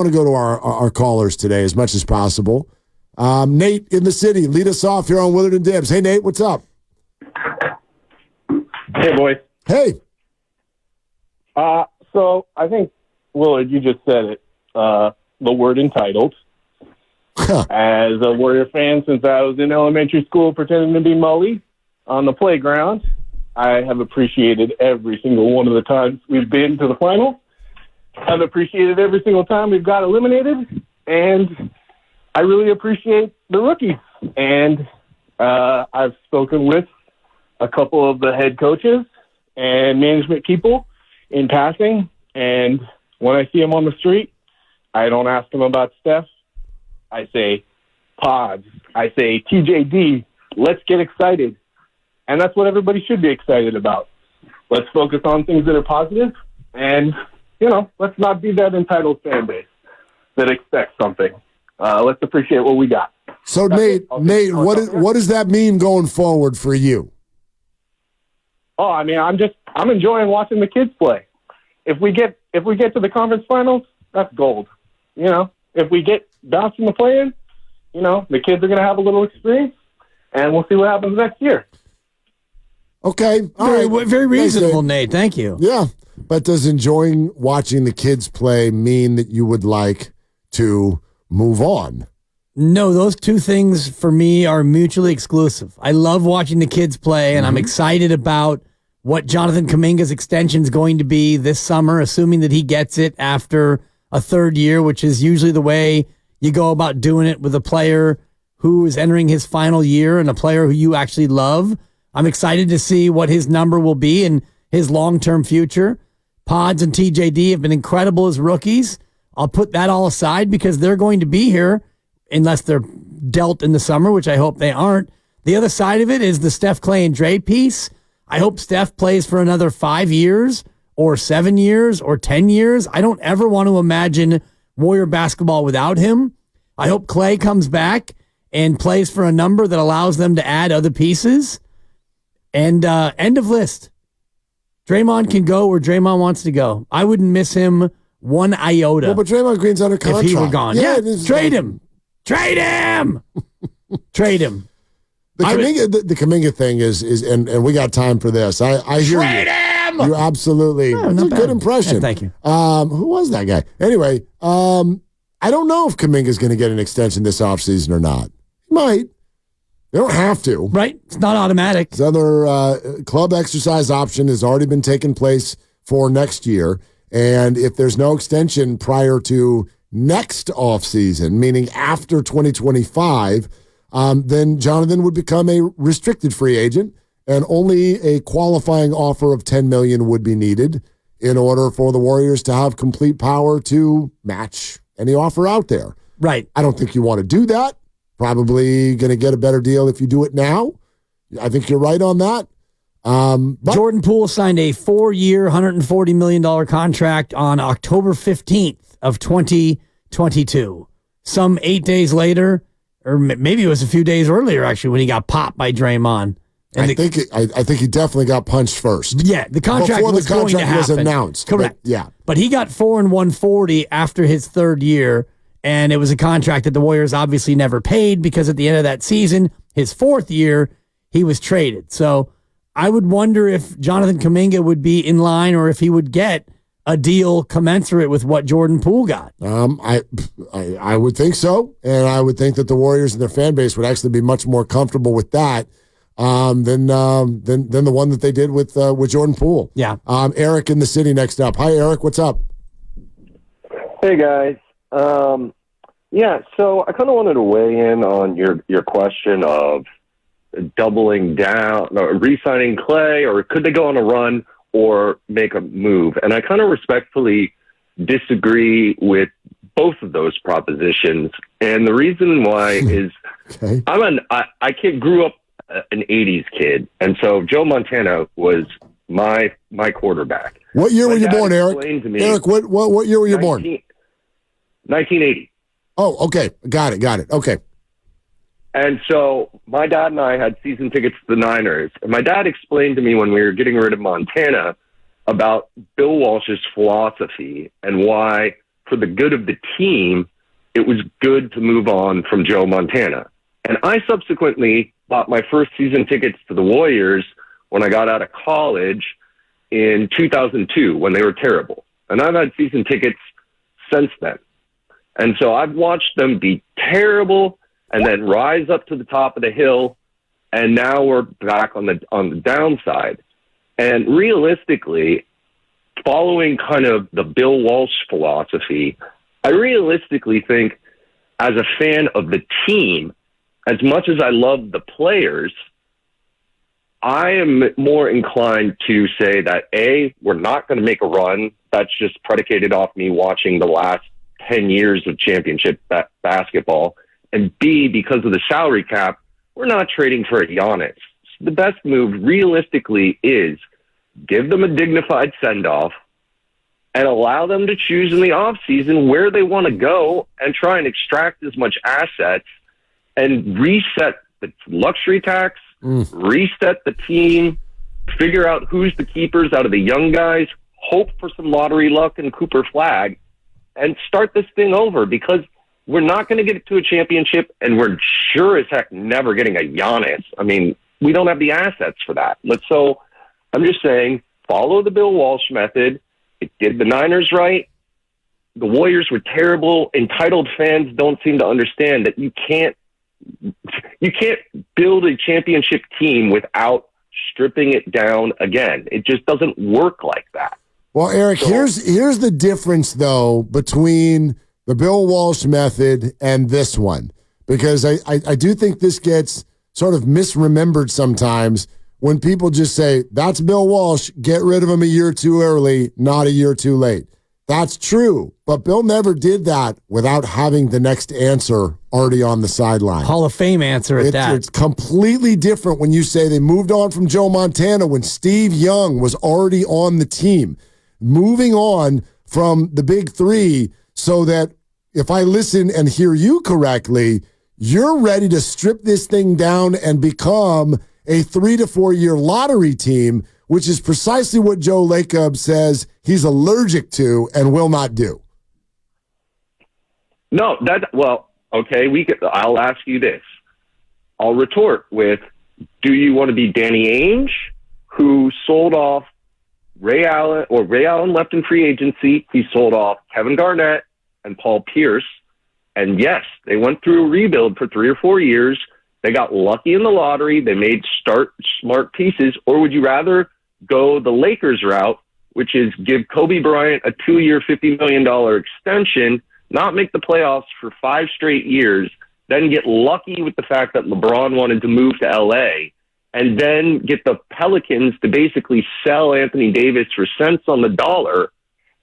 want to go to our callers today as much as possible. Nate in the city, lead us off here on Willard and Dibs. Hey, Nate, what's up? Hey, boys. Hey. So I think, Willard, you just said it, the word entitled. As a Warrior fan since I was in elementary school pretending to be Mully on the playground, I have appreciated every single one of the times we've been to the final. I've appreciated every single time we've got eliminated, and I really appreciate the rookies. And I've spoken with a couple of the head coaches and management people in passing, and when I see them on the street, I don't ask them about Steph. I say, Pods. I say, TJD, let's get excited. And that's what everybody should be excited about. Let's focus on things that are positive, and, let's not be that entitled fan base that expects something. Let's appreciate what we got. So, Nate, what does that mean going forward for you? Oh, I mean, I'm enjoying watching the kids play. If we get to the conference finals, that's gold. If we get bounced in the play-in, the kids are going to have a little experience, and we'll see what happens next year. Okay. All right. Very reasonable, Nate. Thank you. Yeah. But does enjoying watching the kids play mean that you would like to move on? No, those two things for me are mutually exclusive. I love watching the kids play, and I'm excited about what Jonathan Kuminga's extension is going to be this summer, assuming that he gets it after a third year, which is usually the way you go about doing it with a player who is entering his final year and a player who you actually love. I'm excited to see what his number will be in his long-term future. Pods and TJD have been incredible as rookies. I'll put that all aside because they're going to be here unless they're dealt in the summer, which I hope they aren't. The other side of it is the Steph, Clay, and Dre piece. I hope Steph plays for another 5 years or 7 years or 10 years. I don't ever want to imagine Warrior basketball without him. I hope Clay comes back and plays for a number that allows them to add other pieces. And end of list. Draymond can go where Draymond wants to go. I wouldn't miss him one iota. Well, but Draymond Green's under contract. If he were gone. Yeah, trade him. Trade him. Trade him. The Kuminga thing is and we got time for this. I hear Trade him! You absolutely. That's a good impression. Yeah, thank you. Who was that guy? Anyway, I don't know if Kuminga's going to get an extension this offseason or not. He might. They don't have to. Right. It's not automatic. His other club exercise option has already been taken place for next year. And if there's no extension prior to next offseason, meaning after 2025, then Jonathan would become a restricted free agent, and only a qualifying offer of $10 million would be needed in order for the Warriors to have complete power to match any offer out there. Right. I don't think you want to do that. Probably going to get a better deal if you do it now. I think you're right on that. But Jordan Poole signed a 4-year, $140 million contract on October 15th of 2022. Some 8 days later, or maybe it was a few days earlier, actually, when he got popped by Draymond. And I think he definitely got punched first. Yeah, the contract before was the contract going to happen. was announced. Correct. But he got 4 and 140 after his third year, and it was a contract that the Warriors obviously never paid because at the end of that season, his fourth year, he was traded. So I would wonder if Jonathan Kuminga would be in line or if he would get a deal commensurate with what Jordan Poole got. I would think so, and I would think that the Warriors and their fan base would actually be much more comfortable with that than the one that they did with Jordan Poole. Yeah. Eric in the city next up. Hi, Eric. What's up? Hey guys. So I kind of wanted to weigh in on your question of doubling down, or re-signing Clay, or could they go on a run or make a move? And I kind of respectfully disagree with both of those propositions. And the reason why is Okay. I grew up an 80s kid. And so Joe Montana was my quarterback. What year were you born, Eric? Me, Eric, what year were you born? 1980. Oh, okay. Got it. Okay. And so my dad and I had season tickets to the Niners. And my dad explained to me when we were getting rid of Montana about Bill Walsh's philosophy and why for the good of the team, it was good to move on from Joe Montana. And I subsequently bought my first season tickets to the Warriors when I got out of college in 2002 when they were terrible. And I've had season tickets since then. And so I've watched them be terrible and then rise up to the top of the hill. And now we're back on the downside. And realistically, following kind of the Bill Walsh philosophy, I realistically think as a fan of the team, as much as I love the players, I am more inclined to say that, A, we're not going to make a run. That's just predicated off me watching the last 10 years of championship basketball. And B, because of the salary cap, we're not trading for a Giannis. The best move realistically is give them a dignified send-off and allow them to choose in the offseason where they want to go and try and extract as much assets and reset the luxury tax, reset the team, figure out who's the keepers out of the young guys, hope for some lottery luck and Cooper Flag, and start this thing over, because we're not going to get to a championship, and we're sure as heck never getting a Giannis. I mean, we don't have the assets for that. So I'm just saying, follow the Bill Walsh method. It did the Niners right. The Warriors were terrible. Entitled fans don't seem to understand that you can't build a championship team without stripping it down again. It just doesn't work like that. Well, Eric, here's the difference, though, between the Bill Walsh method and this one, because I do think this gets sort of misremembered sometimes when people just say, that's Bill Walsh, get rid of him a year too early, not a year too late. That's true, but Bill never did that without having the next answer already on the sideline. Hall of Fame answer at that. It's completely different when you say they moved on from Joe Montana when Steve Young was already on the team. Moving on from the big three so that if I listen and hear you correctly, you're ready to strip this thing down and become a 3 to 4 year lottery team, which is precisely what Joe Lacob says he's allergic to and will not do. No, okay, I'll ask you this. I'll retort with, do you want to be Danny Ainge, who sold off Ray Allen, or Ray Allen left in free agency? He sold off Kevin Garnett and Paul Pierce. And yes, they went through a rebuild for 3 or 4 years. They got lucky in the lottery. They made smart pieces. Or would you rather go the Lakers route, which is give Kobe Bryant a 2-year, $50 million extension, not make the playoffs for 5 straight years, then get lucky with the fact that LeBron wanted to move to LA, and then get the Pelicans to basically sell Anthony Davis for cents on the dollar,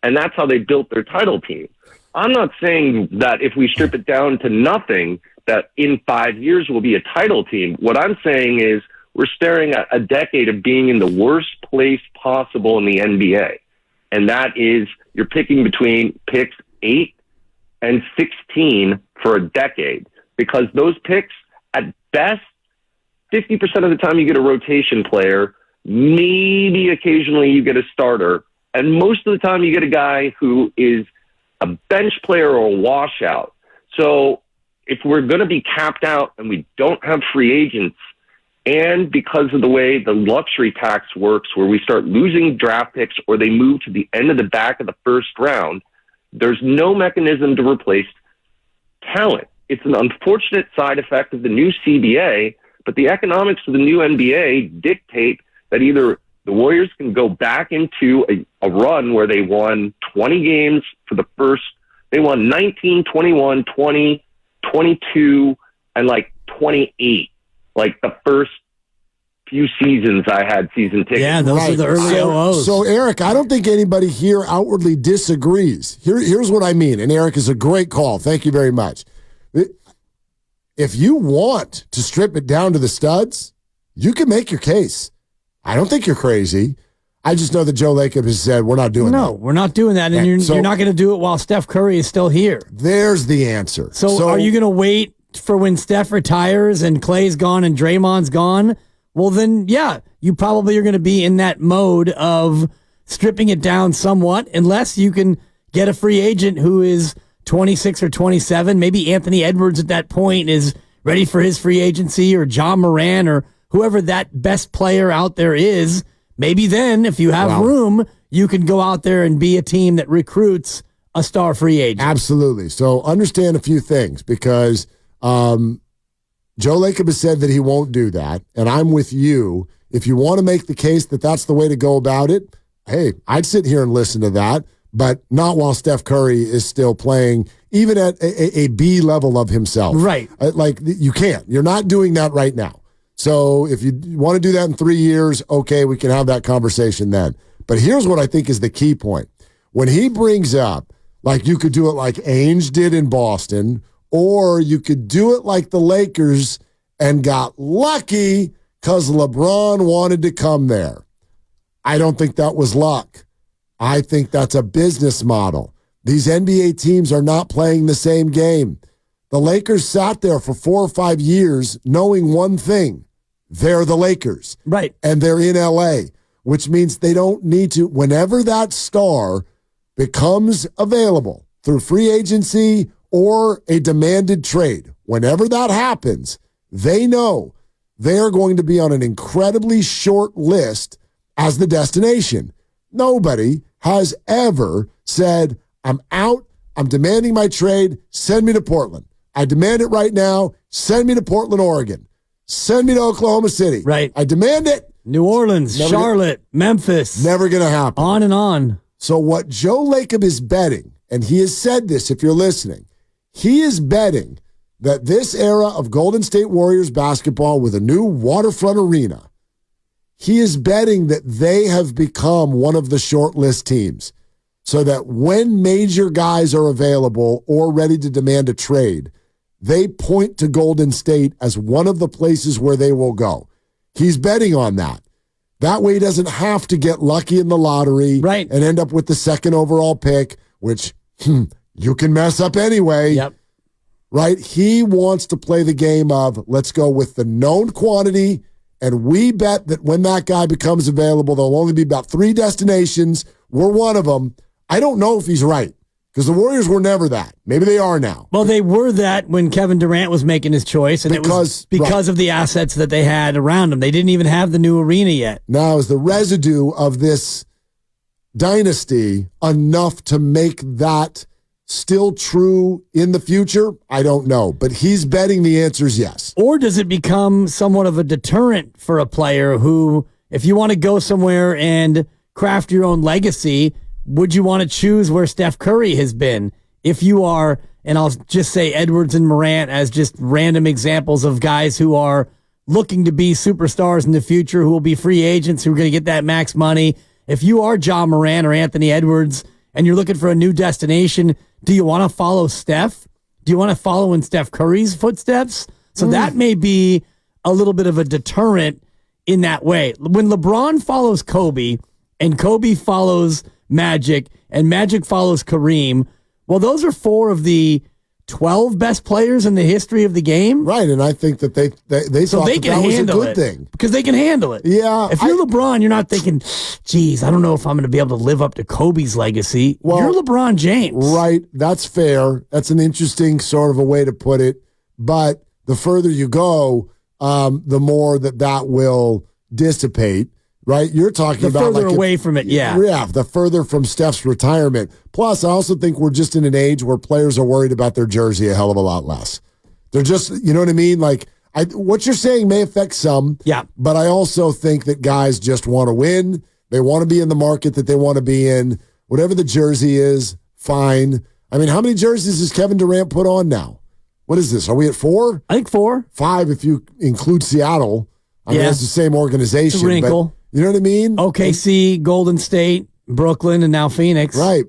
and that's how they built their title team. I'm not saying that if we strip it down to nothing, that in 5 years we'll be a title team. What I'm saying is we're staring at a decade of being in the worst place possible in the NBA. And that is, you're picking between picks 8 and 16 for a decade. Because those picks, at best, 50% of the time you get a rotation player, maybe occasionally you get a starter, and most of the time you get a guy who is a bench player or a washout. So if we're going to be capped out and we don't have free agents, and because of the way the luxury tax works, where we start losing draft picks or they move to the end of the back of the first round, there's no mechanism to replace talent. It's an unfortunate side effect of the new CBA, but the economics of the new NBA dictate that either the Warriors can go back into a run where they won 20 games for the first, they won 19, 21, 20, 22, and like 28, like the first few seasons I had season tickets. Yeah, those are the early OOs. So, Eric, I don't think anybody here outwardly disagrees. Here's what I mean, and Eric is a great call. Thank you very much. If you want to strip it down to the studs, you can make your case. I don't think you're crazy. I just know that Joe Lacob has said, we're not doing that. No, we're not doing that, and you're not going to do it while Steph Curry is still here. There's the answer. So are you going to wait for when Steph retires and Clay's gone and Draymond's gone? Well, then, yeah, you probably are going to be in that mode of stripping it down somewhat, unless you can get a free agent who is 26 or 27. Maybe Anthony Edwards at that point is ready for his free agency, or John Moran, or whoever that best player out there is. Maybe then, if you have room, you can go out there and be a team that recruits a star free agent. Absolutely. So understand a few things, because Joe Lacob has said that he won't do that, and I'm with you. If you want to make the case that that's the way to go about it, hey, I'd sit here and listen to that, but not while Steph Curry is still playing, even at a B level of himself. Right. Like, you can't. You're not doing that right now. So if you want to do that in 3 years, okay, we can have that conversation then. But here's what I think is the key point. When he brings up, like, you could do it like Ainge did in Boston, or you could do it like the Lakers and got lucky because LeBron wanted to come there. I don't think that was luck. I think that's a business model. These NBA teams are not playing the same game. The Lakers sat there for 4 or 5 years knowing one thing. They're the Lakers. Right. And they're in LA, which means they don't need to, whenever that star becomes available through free agency or a demanded trade, whenever that happens, they know they are going to be on an incredibly short list as the destination. Nobody has ever said, I'm out, I'm demanding my trade, send me to Portland. I demand it right now, send me to Portland, Oregon. Send me to Oklahoma City. Right. I demand it. New Orleans, Charlotte, Memphis. Never going to happen. On and on. So what Joe Lacob is betting, and he has said this if you're listening, he is betting that this era of Golden State Warriors basketball with a new waterfront arena, he is betting that they have become one of the short list teams, so that when major guys are available or ready to demand a trade, they point to Golden State as one of the places where they will go. He's betting on that. That way he doesn't have to get lucky in the lottery and end up with the second overall pick, which you can mess up anyway. Yep. Right? He wants to play the game of, let's go with the known quantity, and we bet that when that guy becomes available, there'll only be about 3 destinations. We're one of them. I don't know if he's right, because the Warriors were never that. Maybe they are now. Well, they were that when Kevin Durant was making his choice, and it was because of the assets that they had around him. They didn't even have the new arena yet. Now, is the residue of this dynasty enough to make that still true in the future? I don't know, but he's betting the answer is yes. Or does it become somewhat of a deterrent for a player who, if you want to go somewhere and craft your own legacy, would you want to choose where Steph Curry has been? If you are, and I'll just say Edwards and Morant as just random examples of guys who are looking to be superstars in the future, who will be free agents, who are going to get that max money. If you are John Morant or Anthony Edwards and you're looking for a new destination, do you want to follow Steph? Do you want to follow in Steph Curry's footsteps? So that may be a little bit of a deterrent in that way. When LeBron follows Kobe and Kobe follows Magic and Magic follows Kareem, well, those are 4 of the 12 best players in the history of the game. Right, and I think that they so thought they that was a good thing. Because they can handle it. Yeah. If you're LeBron, you're not thinking, geez, I don't know if I'm going to be able to live up to Kobe's legacy. Well, you're LeBron James. Right, that's fair. That's an interesting sort of a way to put it. But the further you go, the more that will dissipate. Right? You're talking about further away from it, yeah. Yeah, the further from Steph's retirement. Plus, I also think we're just in an age where players are worried about their jersey a hell of a lot less. They're just, you know what I mean? Like, what you're saying may affect some, but I also think that guys just want to win. They want to be in the market that they want to be in. Whatever the jersey is, fine. I mean, how many jerseys does Kevin Durant put on now? What is this? Are we at 4? I think 4. 5 if you include Seattle. I mean, it's the same organization. It's a wrinkle. But, you know what I mean? OKC, Golden State, Brooklyn, and now Phoenix. Right.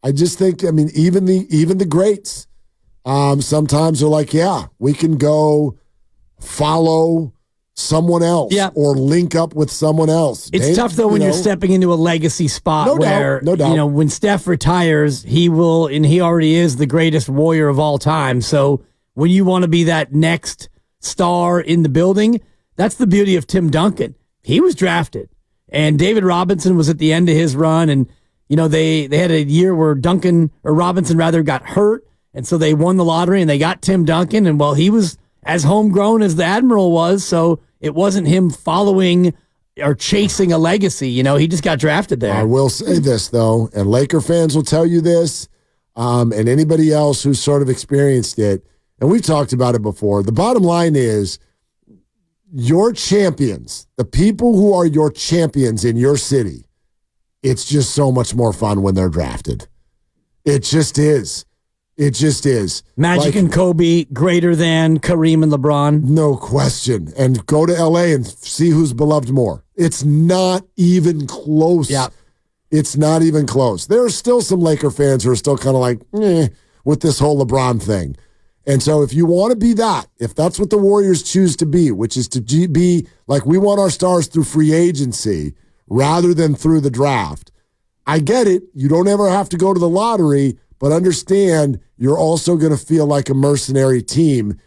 I just think, I mean, even the greats, sometimes are like, yeah, we can go follow someone else or link up with someone else. It's tough, though, when you're stepping into a legacy spot no doubt. You know, when Steph retires, he will, and he already is the greatest Warrior of all time. So when you want to be that next star in the building, that's the beauty of Tim Duncan. He was drafted, and David Robinson was at the end of his run, and they had a year where Robinson got hurt, and so they won the lottery and they got Tim Duncan, and he was as homegrown as the Admiral was, so it wasn't him following or chasing a legacy. He just got drafted there. I will say this, though, and Laker fans will tell you this, and anybody else who's sort of experienced it, and we've talked about it before. The bottom line is your champions, the people who are your champions in your city, it's just so much more fun when they're drafted. It just is. It just is. Magic and Kobe greater than Kareem and LeBron? No question. And go to L.A. and see who's beloved more. It's not even close. Yeah. It's not even close. There are still some Laker fans who are still kind of like, with this whole LeBron thing. And so if you want to be that, if that's what the Warriors choose to be, which is to be like we want our stars through free agency rather than through the draft, I get it. You don't ever have to go to the lottery, but understand you're also going to feel like a mercenary team.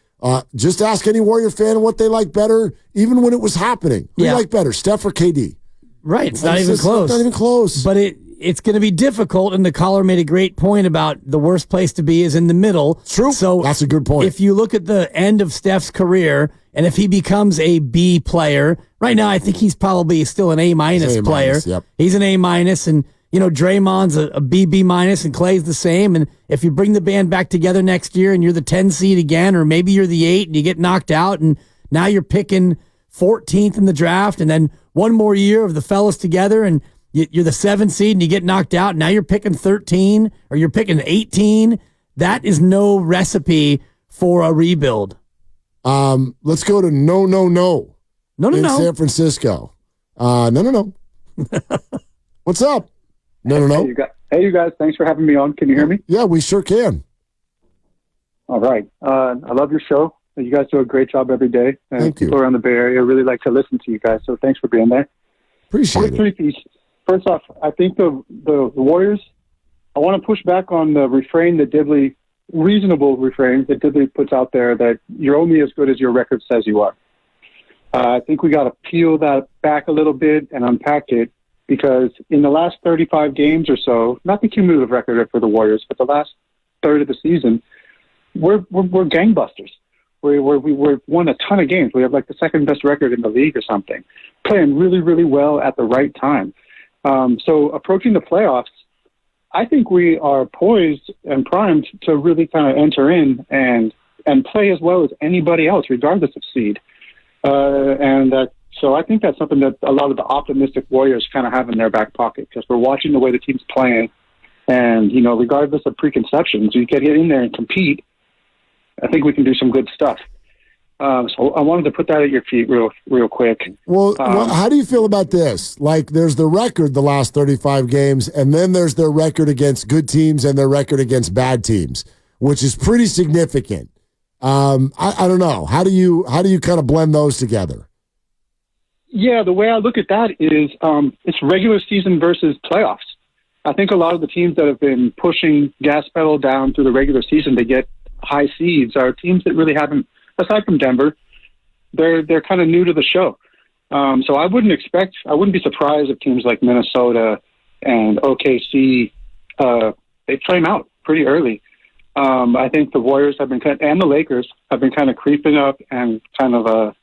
Just ask any Warrior fan what they like better, even when it was happening. Who you like better, Steph or KD? Right. It's not even close. Not even close. But it's going to be difficult, and the caller made a great point about the worst place to be is in the middle. True. So that's a good point. If you look at the end of Steph's career, and if he becomes a B player, right now I think he's probably still an A- player. Yep. He's an A-, and Draymond's a B minus, and Clay's the same. And if you bring the band back together next year and you're the 10 seed again, or maybe you're the 8 and you get knocked out, and now you're picking 14th in the draft, and then one more year of the fellas together, and you're the 7 seed and you get knocked out, and now you're picking 13 or you're picking 18. That is no recipe for a rebuild. Let's go to no in San Francisco. No. What's up? No. Hey, you guys. Thanks for having me on. Can you hear me? Yeah, we sure can. All right. I love your show. You guys do a great job every day. And Thank you. People around the Bay Area really like to listen to you guys, so thanks for being there. Appreciate it. 3 piece. First off, I think the Warriors, I want to push back on the reasonable refrain that Dibley puts out there that you're only as good as your record says you are. I think we got to peel that back a little bit and unpack it, because in the last 35 games or so, not the cumulative record for the Warriors, but the last third of the season, we're gangbusters. We won a ton of games. We have like the second best record in the league or something, playing really, really well at the right time. So approaching the playoffs, I think we are poised and primed to really kind of enter in and play as well as anybody else, regardless of seed. So I think that's something that a lot of the optimistic Warriors kind of have in their back pocket, because we're watching the way the team's playing. And, regardless of preconceptions, you get in there and compete. I think we can do some good stuff. So I wanted to put that at your feet real quick. Well, how do you feel about this? Like, there's the record the last 35 games, and then there's their record against good teams and their record against bad teams, which is pretty significant. I don't know. How do you kind of blend those together? Yeah, the way I look at that is it's regular season versus playoffs. I think a lot of the teams that have been pushing gas pedal down through the regular season to get high seeds are teams that really haven't, aside from Denver, they're kind of new to the show. So I wouldn't be surprised if teams like Minnesota and OKC, they flame out pretty early. I think the Warriors and the Lakers have been kind of creeping up and kind of,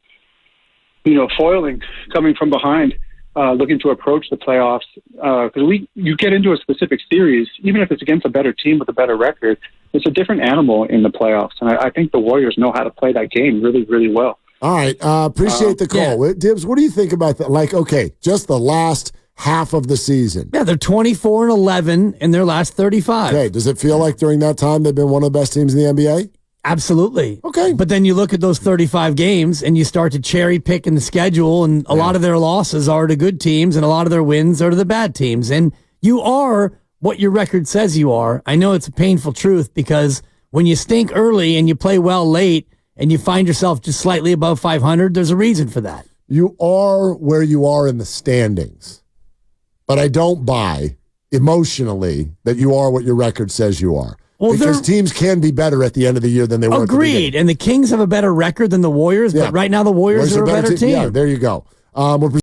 foiling, coming from behind, looking to approach the playoffs. Because you get into a specific series, even if it's against a better team with a better record, it's a different animal in the playoffs. And I think the Warriors know how to play that game really, really well. All right. Appreciate the call. Yeah. Dibs, what do you think about that? Like, okay, just the last half of the season. Yeah, they're 24-11 in their last 35. Okay, does it feel like during that time they've been one of the best teams in the NBA? Absolutely. Okay. But then you look at those 35 games and you start to cherry pick in the schedule, and a lot of their losses are to good teams and a lot of their wins are to the bad teams. And you are what your record says you are. I know it's a painful truth, because when you stink early and you play well late and you find yourself just slightly above 500, there's a reason for that. You are where you are in the standings. But I don't buy emotionally that you are what your record says you are. Well, because teams can be better at the end of the year than they were at the beginning. Agreed. And the Kings have a better record than the Warriors, but right now the Warriors are a better team. Yeah, there you go. We're